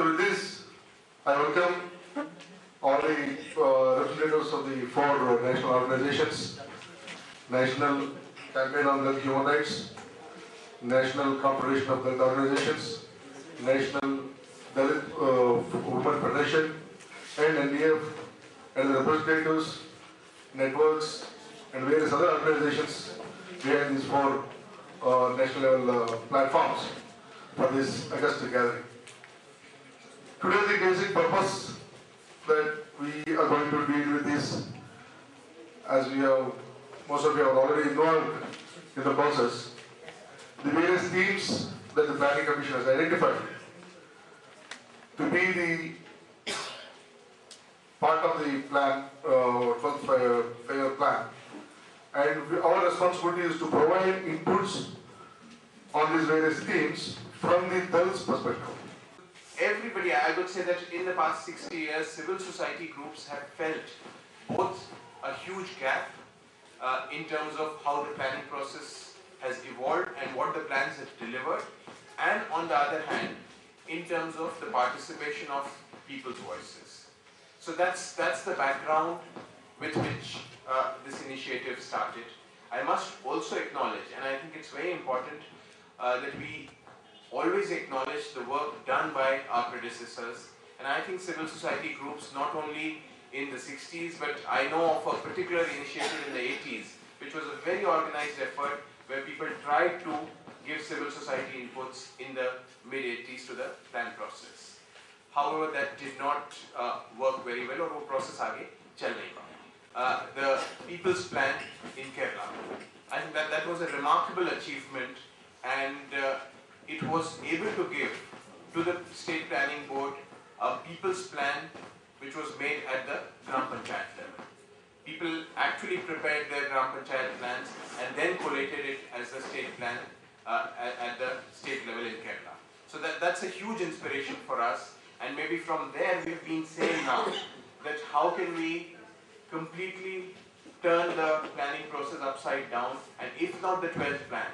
So with this, I welcome all the representatives of the four national organizations: National Campaign on Health Human Rights, National Confederation of Health Organizations, National Dalit Women Federation, and NDF, and the representatives, networks, and various other organizations behind these four national level platforms for this August gathering. Today, the basic purpose that we are going to deal with is, as most of you are already involved in the process, the various themes that the Planning Commission has identified to be the part of the plan, 12th five-year plan. And our responsibility is to provide inputs on these various themes from the Dalit's perspective. Everybody, I would say that in the past 60 years, civil society groups have felt both a huge gap in terms of how the planning process has evolved and what the plans have delivered, and on the other hand, in terms of the participation of people's voices. So that's the background with which this initiative started. I must also acknowledge, and I think it's very important that we always acknowledge the work done by our predecessors, and I think civil society groups, not only in the 60s, but I know of a particular initiative in the 80s, which was a very organized effort where people tried to give civil society inputs in the mid-80s to the plan process. However, that did not work very well, or वो process आगे चल नहीं पाया. The People's Plan in Kerala, I think that was a remarkable achievement, and it was able to give to the state planning board a people's plan which was made at the Gram Panchayat level. People actually prepared their Gram Panchayat plans and then collated it as the state plan at the state level in Kerala. So that's a huge inspiration for us, and maybe from there we've been saying now that how can we completely turn the planning process upside down, and if not the 12th plan,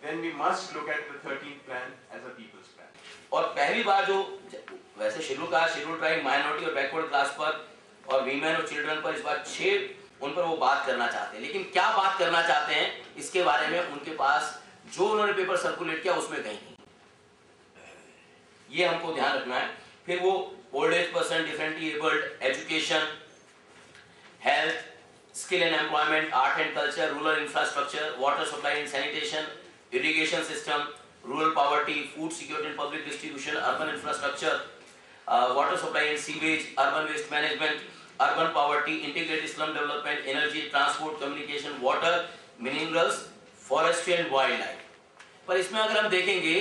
then we must look at the 13th plan as a people's plan. और पहली बार जो वैसे schedule caste, schedule tribe, minority और backward class पर और women और children पर इस बार 6 उन पर वो बात करना चाहते हैं, लेकिन क्या बात करना चाहते हैं इसके बारे में उनके पास जो उन्होंने पेपर सर्कुलेट किया उसमें कहीं नहीं. ये हमको ध्यान रखना है. फिर वो old age person, differently abled, education, health, skill and employment, art and culture, rural infrastructure, water supply and sanitation, irrigation system, rural poverty, food security and public distribution, urban infrastructure, water supply and sewage, urban waste management, urban poverty, integrated slum development, energy, transport, communication, water, minerals, forestry and wildlife. पर इसमें अगर हम देखेंगे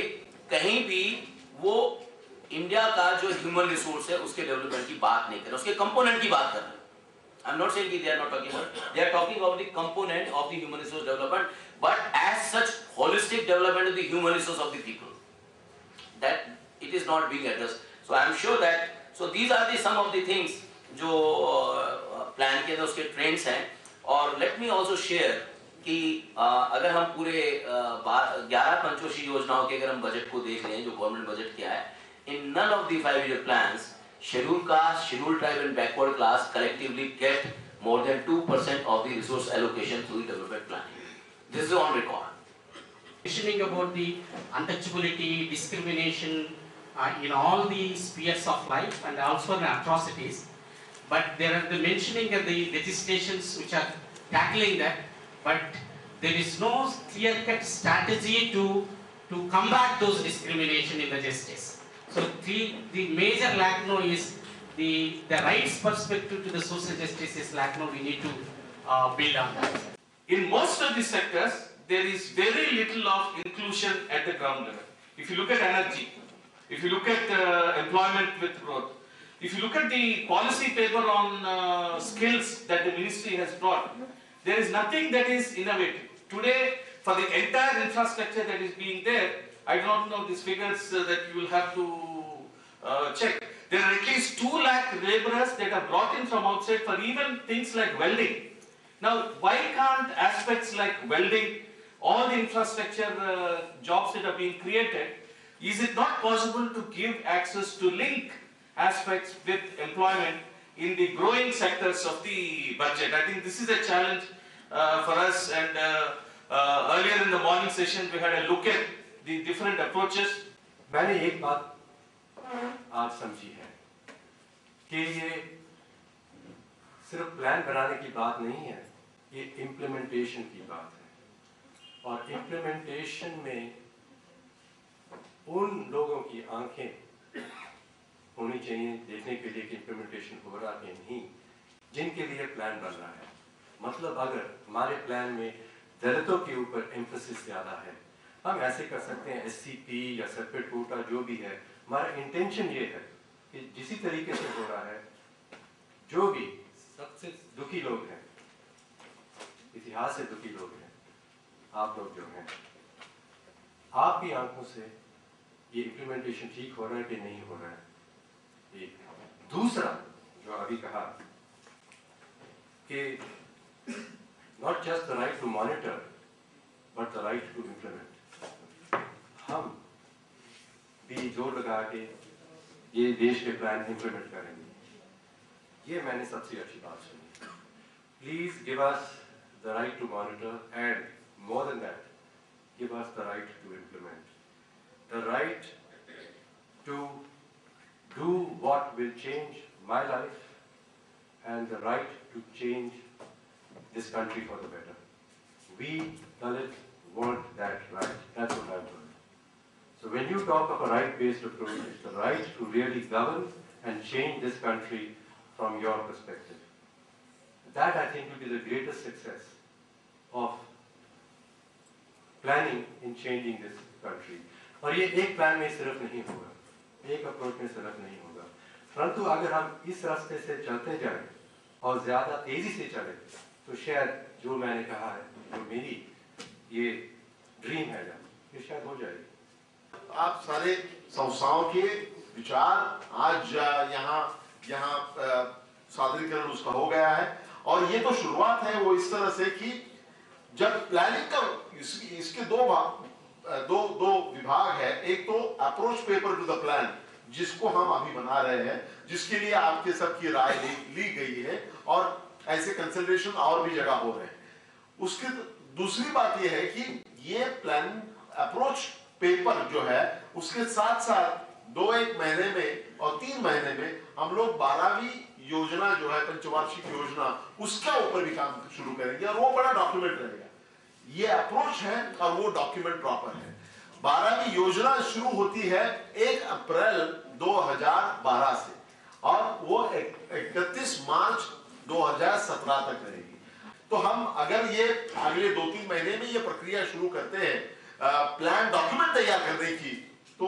कहीं भी वो India का जो ह्यूमन रिसोर्स है उसके डेवलपमेंट की बात नहीं कर रहे, उसके कंपोनेंट की बात कर रहे हैं. I'm not saying they are not talking about. They are talking about the component of the human resource development, but as such holistic development of the human resource of the people, that it is not being addressed. So I am sure that these are the some of the things जो plan के अंदर उसके trends हैं. और let me also share कि अगर हम पूरे 11 पंचवर्षीय योजनाओं के अगर हम बजट को देख लें जो गवर्नमेंट बजट किया है, in none of the 5-year plans scheduled caste, scheduled tribe and backward class collectively get more than 2% of the resource allocation through the development planning. This is on record. Mentioning about the untouchability, discrimination in all the spheres of life and also the atrocities, but there are the mentioning of the legislations which are tackling that, but there is no clear-cut strategy to combat those discrimination in the justice. So the major lack now is the rights perspective to the social justice is lack now. We need to build on that. In most of the sectors, there is very little of inclusion at the ground level. If you look at energy, if you look at employment with growth, if you look at the policy paper on skills that the ministry has brought, there is nothing that is innovative. Today, for the entire infrastructure that is being there, I don't know these figures that you will have to check. There are at least 2 lakh laborers that are brought in from outside for even things like welding. Now, why can't aspects like welding, all the infrastructure jobs that are being created, is it not possible to give access to link aspects with employment in the growing sectors of the budget. I think this is a challenge for us, and earlier in the morning session we had a look at the different approaches. मैंने एक बात आज समझी है कि ये सिर्फ plan बनाने की बात नहीं है, ये इम्प्लीमेंटेशन की बात है। और इम्प्लीमेंटेशन में उन लोगों की आंखें होनी चाहिए देखने के लिए कि इम्प्लीमेंटेशन हो रहा है नहीं, जिनके लिए प्लान बन रहा है। मतलब अगर हमारे प्लान में दलितों के ऊपर एम्फेसिस ज़्यादा है, हम ऐसे कर सकते हैं SCP या सेपरेट कोटा जो भी है। हमारा इंटेंशन ये है कि जिसी तरीके से हो रहा है, जो भी सबसे दुखी लोग हैं, इतिहास से दुखी लोग हैं, आप लोग जो हैं, आपकी आंखों से ये इम्प्लीमेंटेशन ठीक हो रहा है कि नहीं हो रहा है। एक दूसरा जो अभी कहा कि not just the right to monitor but the right to implement, हम भी जोर लगा के ये देश के प्लान इम्प्लीमेंट करेंगे। ये मैंने सबसे अच्छी बात सुनी। Please give us the right to monitor and more than that give us the right to implement, the right to do what will change my life and the right to change this country for the better. We Dalit want that right. That's what I'm doing. So when you talk of a right-based approach, it's the right to really govern and change this country from your perspective. That I think will be the greatest success of planning in changing this country. और ये एक plan में सिर्फ नहीं होगा, एक approach में सिर्फ नहीं होगा, परंतु अगर हम इस रास्ते से चलते जाएं और ज़्यादा तेज़ी से चलें तो शायद जो मैंने कहा है, जो मेरी ये ड्रीम है, ये शायद हो जाएगी। आप सारे संस्थाओं के विचार आज यहाँ सादरीकरण उसका हो गया है, और ये तो शुरुआत है वो इस तरह से कि जब प्लानिंग का इसके दो विभाग है। एक तो approach paper two the plan जिसको हम अभी बना रहे हैं, जिसके लिए आपके सबकी राय ली गई है और ऐसे कंसल्टेशन और भी जगह हो रहे हैं। उसकी दूसरी बात यह है कि ये प्लान अप्रोच पेपर जो है उसके साथ साथ 2-1 महीने में और 3 महीने में हम लोग 12वीं योजना जो है पंचवार्षिक योजना उसके ऊपर भी काम शुरू करेंगे, और वो बड़ा डॉक्यूमेंट रहेगा। ये अप्रोच है और वो डॉक्यूमेंट प्रॉपर है। 12वीं योजना शुरू होती है 1 अप्रैल 2012 से और वो 31 मार्च 2017 तक रहेगी। तो हम अगर ये अगले 2-3 महीने में ये प्रक्रिया शुरू करते हैं प्लान डॉक्यूमेंट तैयार करने की, तो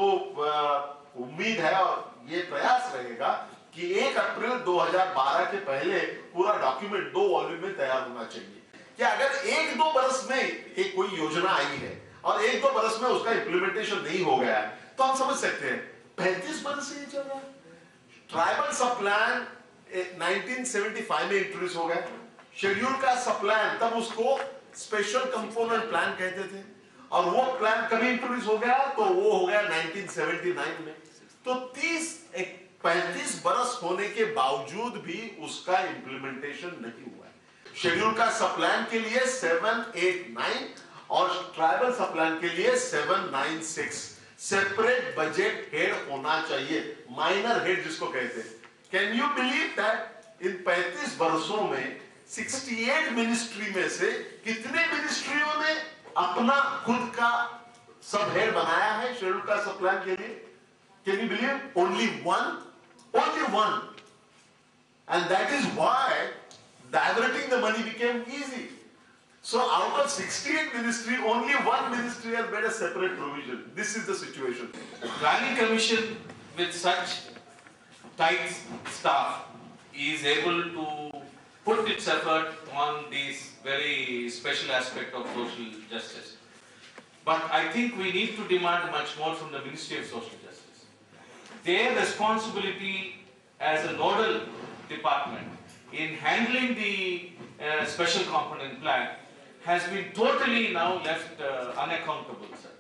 उम्मीद है और ये प्रयास रहेगा कि 1 अप्रैल 2012 के पहले पूरा डॉक्यूमेंट 2 वॉल्यूम में तैयार होना चाहिए। कि अगर 1-2 बरस में एक कोई योजना आई है और 1-2 बरस में उसका इम्प्लीमेंटेशन नहीं हो गया है, तो हम समझ सकते हैं 35 बरस से ये चल रहा है। ट्राइबल सब प्लान 1975 में इंट्रोड्यूस हो गया, शेड्यूल का सब प्लान तब उसको स्पेशल कंपोनेंट प्लान कहते थे, और वो प्लान कभी इंट्रोड्यूस हो गया तो वो हो गया 1979 में। तो 35 बरस होने के बावजूद भी उसका इम्प्लीमेंटेशन नहीं हुआ है। शेड्यूल का सब प्लान के लिए 789 और ट्राइबल सब प्लान के लिए 796 सेपरेट बजट हेड होना चाहिए, माइनर हेड जिसको कहते हैं। Can you believe that in 35 बरसों में 68 मिनिस्ट्री में से कितने मिनिस्ट्रियों ने अपना खुद का सब हेड बनाया है शेड्यूल का सब प्लान के लिए? Can you believe? Only one, and that is why diverting the money became easy. So out of 68 ministry, only one ministry has made a separate provision. This is the situation. The Planning Commission with such tight staff is able to put its effort on these very special aspect of social justice. But I think we need to demand much more from the Ministry of Social Justice. Their responsibility as a nodal department in handling the special component plan has been totally now left unaccountable, sir.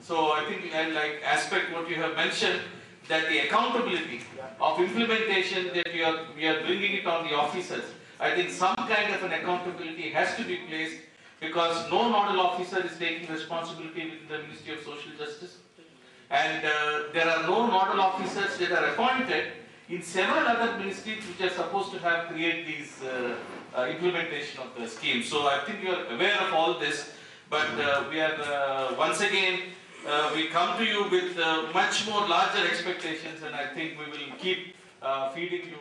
So I think like aspect what you have mentioned, that the accountability of implementation that we are bringing it on the officers. I think some kind of an accountability has to be placed, because no nodal officer is taking responsibility within the Ministry of Social Justice, and there are no nodal officers that are appointed in several other ministries which are supposed to have create these implementation of the scheme. So I think you are aware of all this, but we are once again we come to you with much more larger expectations, and I think we will keep feeding you